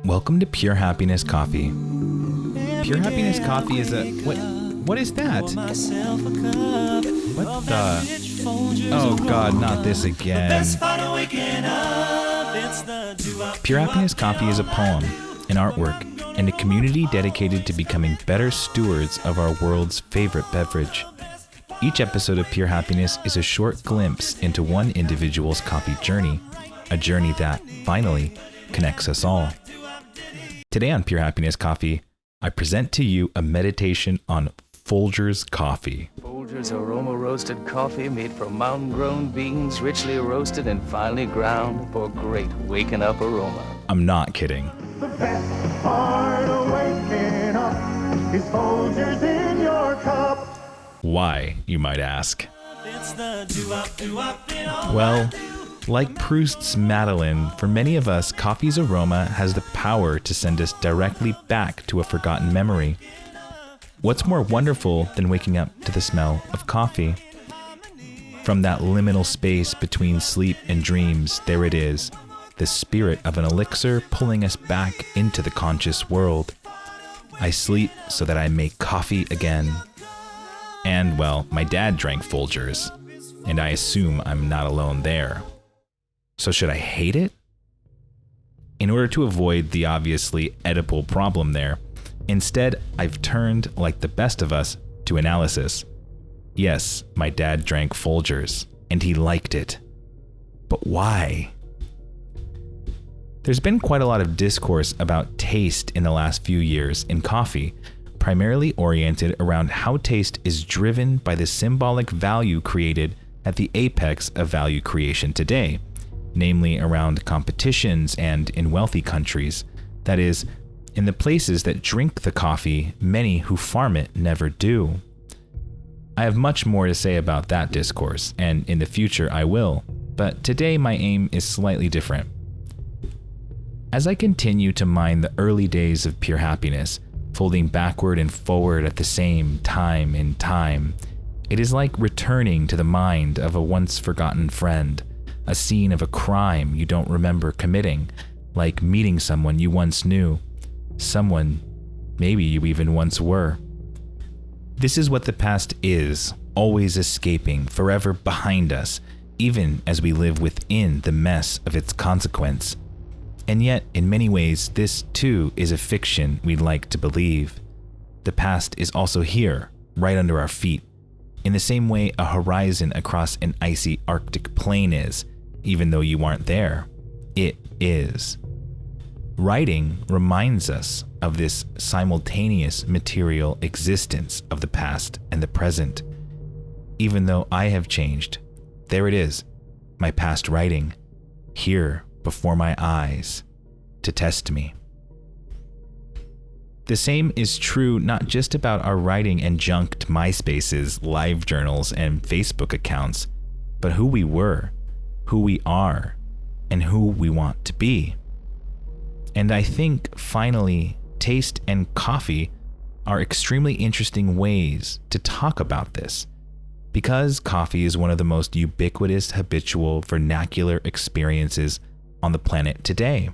Welcome to Pure Happiness Coffee. Pure Happiness Coffee is a... What is that? What the... Oh God, not this again. Pure Happiness Coffee is a poem, an artwork, and a community dedicated to becoming better stewards of our world's favorite beverage. Each episode of Pure Happiness is a short glimpse into one individual's coffee journey, a journey that, finally, connects us all. Today on Pure Happiness Coffee, I present to you a meditation on Folger's coffee. Folger's aroma roasted coffee made from mountain-grown beans, richly roasted and finely ground for great waking up aroma. I'm not kidding. The best part of waking up is Folger's in your cup. Why, you might ask? Well, like Proust's Madeleine, for many of us, coffee's aroma has the power to send us directly back to a forgotten memory. What's more wonderful than waking up to the smell of coffee? From that liminal space between sleep and dreams, there it is, the spirit of an elixir pulling us back into the conscious world. I sleep so that I make coffee again. And, well, my dad drank Folgers, and I assume I'm not alone there. So should I hate it? In order to avoid the obviously edible problem there, instead I've turned, like the best of us, to analysis. Yes, my dad drank Folgers, and he liked it. But why? There's been quite a lot of discourse about taste in the last few years in coffee, primarily oriented around how taste is driven by the symbolic value created at the apex of value creation today, namely around competitions and in wealthy countries, that is, in the places that drink the coffee many who farm it never do. I have much more to say about that discourse, and in the future I will, but today my aim is slightly different. As I continue to mine the early days of Pure Happiness, folding backward and forward at the same time in time, it is like returning to the mind of a once forgotten friend, a scene of a crime you don't remember committing, like meeting someone you once knew, someone maybe you even once were. This is what the past is, always escaping, forever behind us, even as we live within the mess of its consequence. And yet, in many ways, this too is a fiction we'd like to believe. The past is also here, right under our feet, in the same way a horizon across an icy Arctic plain is, even though you aren't there. It is. Writing reminds us of this simultaneous material existence of the past and the present. Even though I have changed, there it is, my past writing, here before my eyes, to test me. The same is true not just about our writing and junked MySpaces, live journals, and Facebook accounts, but who we were, who we are, and who we want to be. And I think, finally, taste and coffee are extremely interesting ways to talk about this, because coffee is one of the most ubiquitous, habitual, vernacular experiences on the planet today.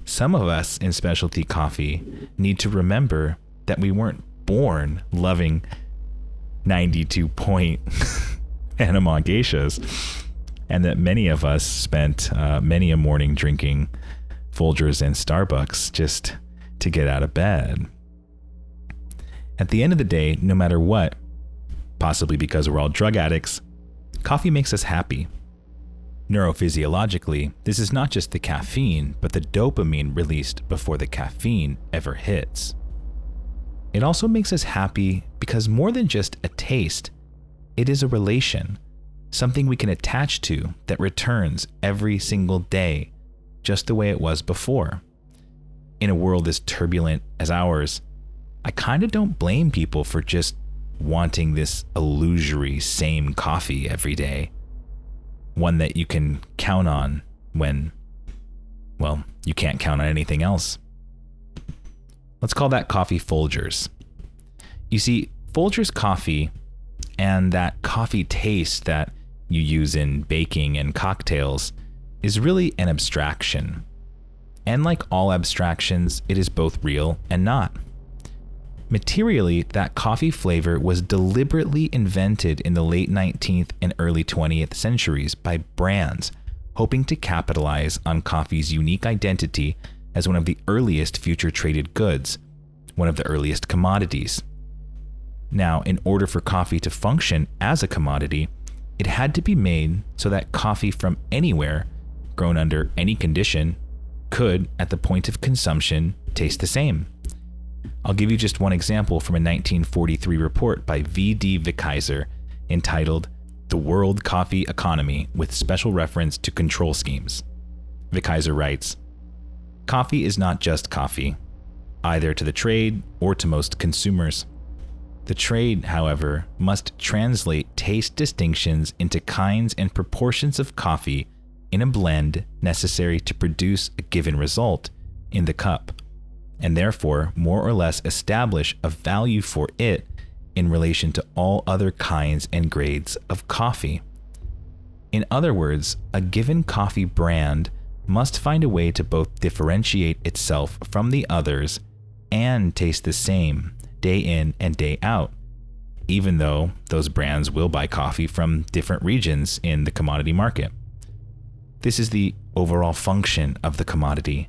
Some of us in specialty coffee need to remember that we weren't born loving 92-point Panama geishas, and that many of us spent many a morning drinking Folgers and Starbucks just to get out of bed. At the end of the day, no matter what, possibly because we're all drug addicts, coffee makes us happy. Neurophysiologically, this is not just the caffeine, but the dopamine released before the caffeine ever hits. It also makes us happy because more than just a taste, it is a relation, something we can attach to that returns every single day, just the way it was before. In a world as turbulent as ours, I kind of don't blame people for just wanting this illusory same coffee every day. One that you can count on when, well, you can't count on anything else. Let's call that coffee Folgers. You see, Folgers coffee and that coffee taste that you use in baking and cocktails is really an abstraction. And like all abstractions, it is both real and not. Materially, that coffee flavor was deliberately invented in the late 19th and early 20th centuries by brands, hoping to capitalize on coffee's unique identity as one of the earliest future traded goods, one of the earliest commodities. Now, in order for coffee to function as a commodity, it had to be made so that coffee from anywhere, grown under any condition, could, at the point of consumption, taste the same. I'll give you just one example from a 1943 report by V.D. Vickiser entitled The World Coffee Economy with special reference to control schemes. Vickiser writes, "Coffee is not just coffee, either to the trade or to most consumers. The trade, however, must translate taste distinctions into kinds and proportions of coffee in a blend necessary to produce a given result in the cup, and therefore more or less establish a value for it in relation to all other kinds and grades of coffee. In other words, a given coffee brand must find a way to both differentiate itself from the others and taste the same day in and day out, even though those brands will buy coffee from different regions in the commodity market. This is the overall function of the commodity.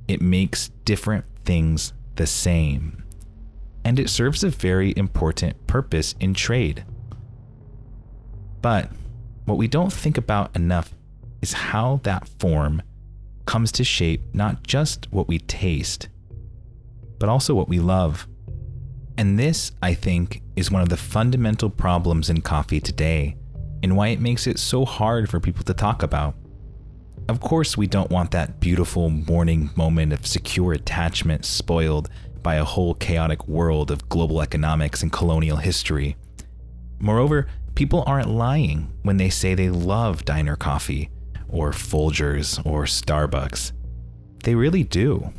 It makes different things the same, and it serves a very important purpose in trade. But what we don't think about enough is how that form comes to shape not just what we taste, but also what we love. And this, I think, is one of the fundamental problems in coffee today, and why it makes it so hard for people to talk about. Of course, we don't want that beautiful morning moment of secure attachment spoiled by a whole chaotic world of global economics and colonial history. Moreover, people aren't lying when they say they love diner coffee, or Folgers, or Starbucks. They really do.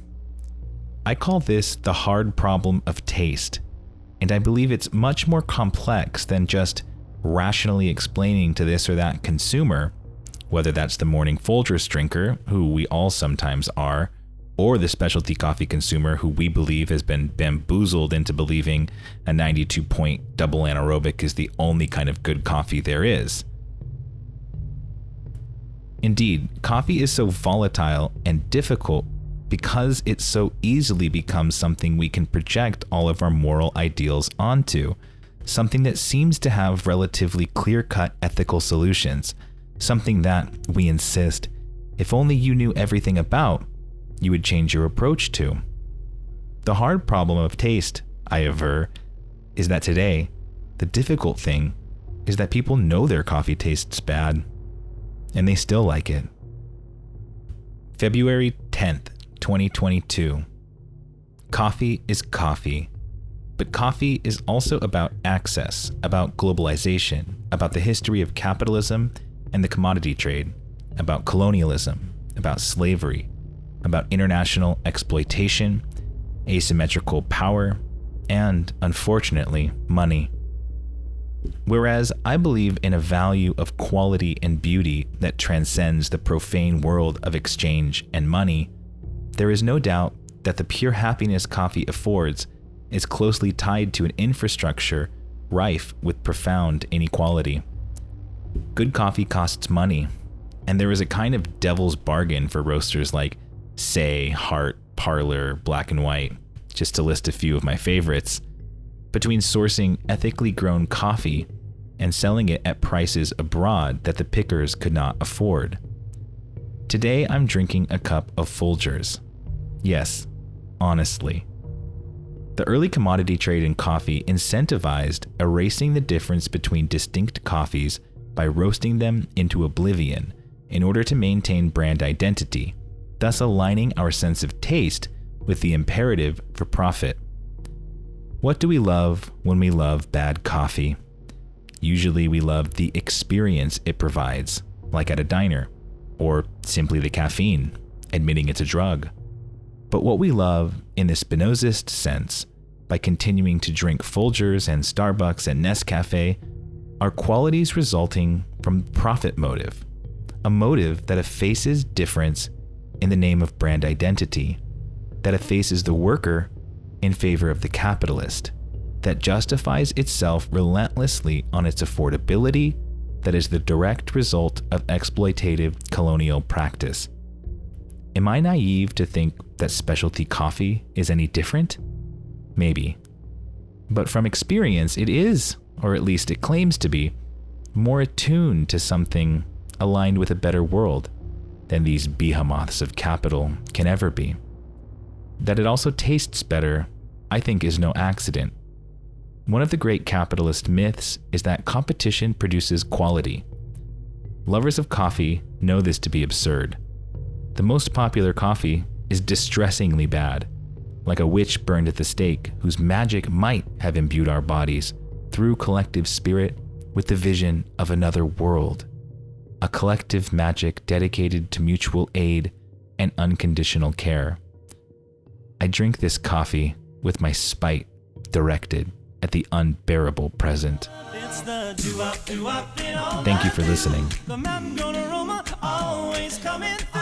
I call this the hard problem of taste, and I believe it's much more complex than just rationally explaining to this or that consumer, whether that's the morning Folgers drinker, who we all sometimes are, or the specialty coffee consumer who we believe has been bamboozled into believing a 92-point double anaerobic is the only kind of good coffee there is. Indeed, coffee is so volatile and difficult because it so easily becomes something we can project all of our moral ideals onto, something that seems to have relatively clear-cut ethical solutions, something that, we insist, if only you knew everything about, you would change your approach to. The hard problem of taste, I aver, is that today, the difficult thing is that people know their coffee tastes bad, and they still like it. February 10th, 2022. Coffee is coffee, but coffee is also about access, about globalization, about the history of capitalism and the commodity trade, about colonialism, about slavery, about international exploitation, asymmetrical power, and, unfortunately, money. Whereas I believe in a value of quality and beauty that transcends the profane world of exchange and money, there is no doubt that the pure happiness coffee affords is closely tied to an infrastructure rife with profound inequality. Good coffee costs money, and there is a kind of devil's bargain for roasters like Say, Hart, Parlor, Black and White, just to list a few of my favorites, between sourcing ethically grown coffee and selling it at prices abroad that the pickers could not afford. Today I'm drinking a cup of Folgers. Yes, honestly. The early commodity trade in coffee incentivized erasing the difference between distinct coffees by roasting them into oblivion in order to maintain brand identity, thus aligning our sense of taste with the imperative for profit. What do we love when we love bad coffee? Usually we love the experience it provides, like at a diner, or simply the caffeine, admitting it's a drug. But what we love, in the Spinozist sense, by continuing to drink Folgers and Starbucks and Nescafe, are qualities resulting from profit motive, a motive that effaces difference in the name of brand identity, that effaces the worker in favor of the capitalist, that justifies itself relentlessly on its affordability, that is the direct result of exploitative colonial practice. Am I naive to think that specialty coffee is any different? Maybe. But from experience, it is, or at least it claims to be, more attuned to something aligned with a better world than these behemoths of capital can ever be. That it also tastes better, I think, is no accident. One of the great capitalist myths is that competition produces quality. Lovers of coffee know this to be absurd. The most popular coffee is distressingly bad, like a witch burned at the stake whose magic might have imbued our bodies through collective spirit with the vision of another world, a collective magic dedicated to mutual aid and unconditional care. I drink this coffee with my spite directed at the unbearable present. Thank you for listening. The mountain grown aroma always coming through.